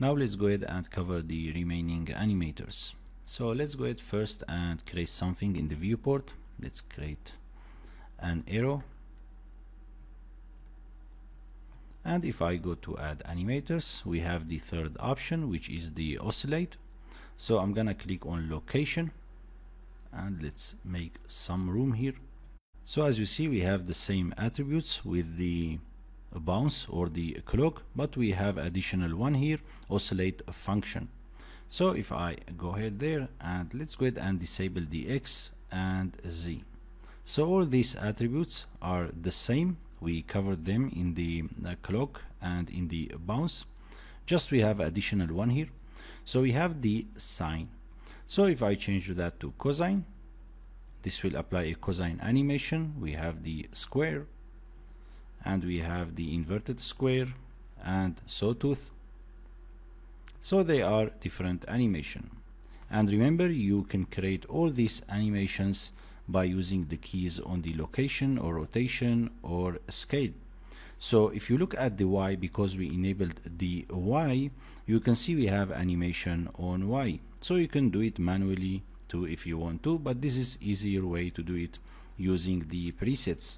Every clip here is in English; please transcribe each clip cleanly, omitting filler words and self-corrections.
Now let's go ahead and cover the remaining animators. So let's go ahead first and create something in the viewport. Let's create an arrow. And if I go to add animators, we have the third option, which is the oscillate. So I'm gonna click on location and let's make some room here. So as you see, we have the same attributes with the bounce or the clock, but we have additional one here, oscillate function. So if I go ahead there and let's go ahead and disable the X and Z. So all these attributes are the same. We covered them in the clock and in the bounce, just we have additional one here. So we have the sine. So if I change that to cosine, this will apply a cosine animation. We have the square and we have the inverted square and sawtooth. So they are different animation. And remember, you can create all these animations by using the keys on the location or rotation or scale. So if you look at the Y, because we enabled the Y, you can see we have animation on Y. So you can do it manually too if you want to, but this is easier way to do it using the presets.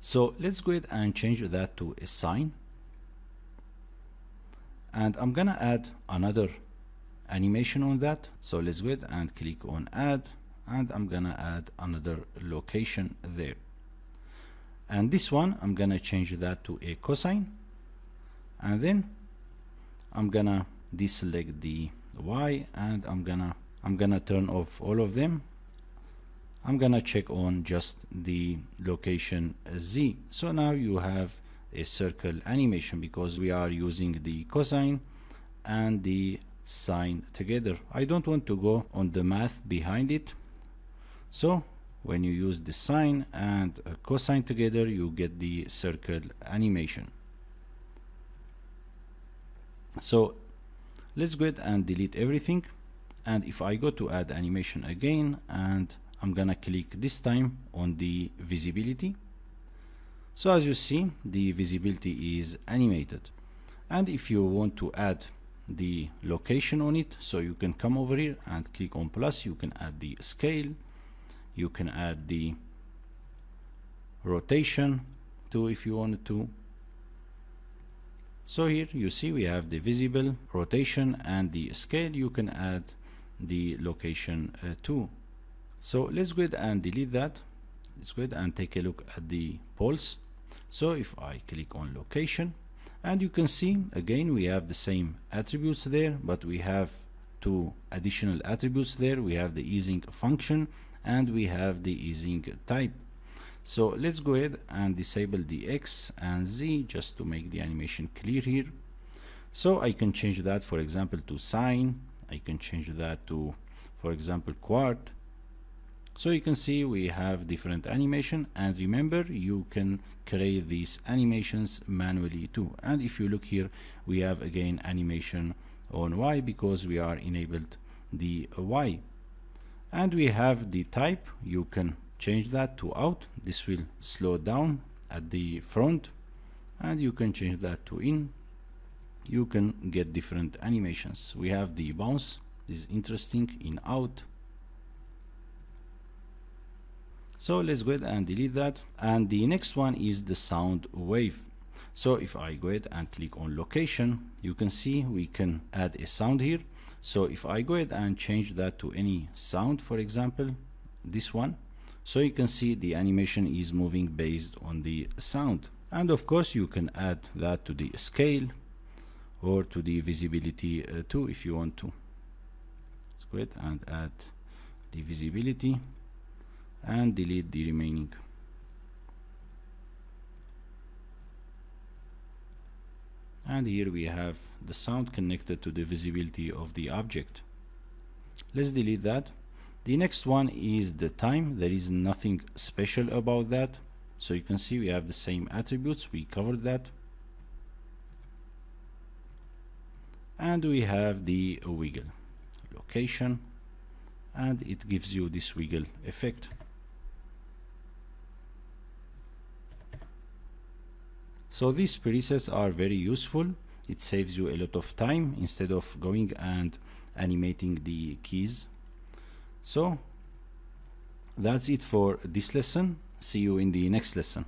So let's go ahead and change that to a sine. And I'm gonna add another animation on that. So let's go ahead and click on add, and I'm gonna add another location there. And this one, I'm gonna change that to a cosine. And then I'm gonna deselect the Y and I'm gonna turn off all of them. I'm gonna check on just the location Z. So now you have a circle animation because we are using the cosine and the sine together. I don't want to go on the math behind it. So when you use the sine and cosine together, you get the circle animation. So let's go ahead and delete everything. And if I go to add animation again, and I'm gonna click this time on the visibility. So as you see, the visibility is animated. And if you want to add the location on it, so you can come over here and click on plus, you can add the scale, you can add the rotation too if you wanted to. So here you see we have the visible, rotation and the scale. You can add the location too. So let's go ahead and delete that. Let's go ahead and take a look at the poles. So if I click on location, and you can see again we have the same attributes there, but we have two additional attributes there. We have the easing function and we have the easing type. So let's go ahead and disable the X and Z just to make the animation clear here. So I can change that, for example, to sine. I can change that to, for example, quart. So you can see we have different animation, and remember you can create these animations manually too. And if you look here, we have again animation on Y because we are enabled the Y. And we have the type. You can change that to out. This will slow down at the front, and you can change that to in. You can get different animations. We have the bounce. This is interesting, in out. So let's go ahead and delete that. And the next one is the sound wave. So if I go ahead and click on location, you can see we can add a sound here. So if I go ahead and change that to any sound, for example, this one, so you can see the animation is moving based on the sound. And of course you can add that to the scale or to the visibility too if you want to. Let's go ahead and add the visibility and delete the remaining. And here we have the sound connected to the visibility of the object. Let's delete that. The next one is the time. There is nothing special about that. So you can see we have the same attributes. We covered that. And we have the wiggle location, and it gives you this wiggle effect. So these presets are very useful. It saves you a lot of time instead of going and animating the keys. So that's it for this lesson. See you in the next lesson.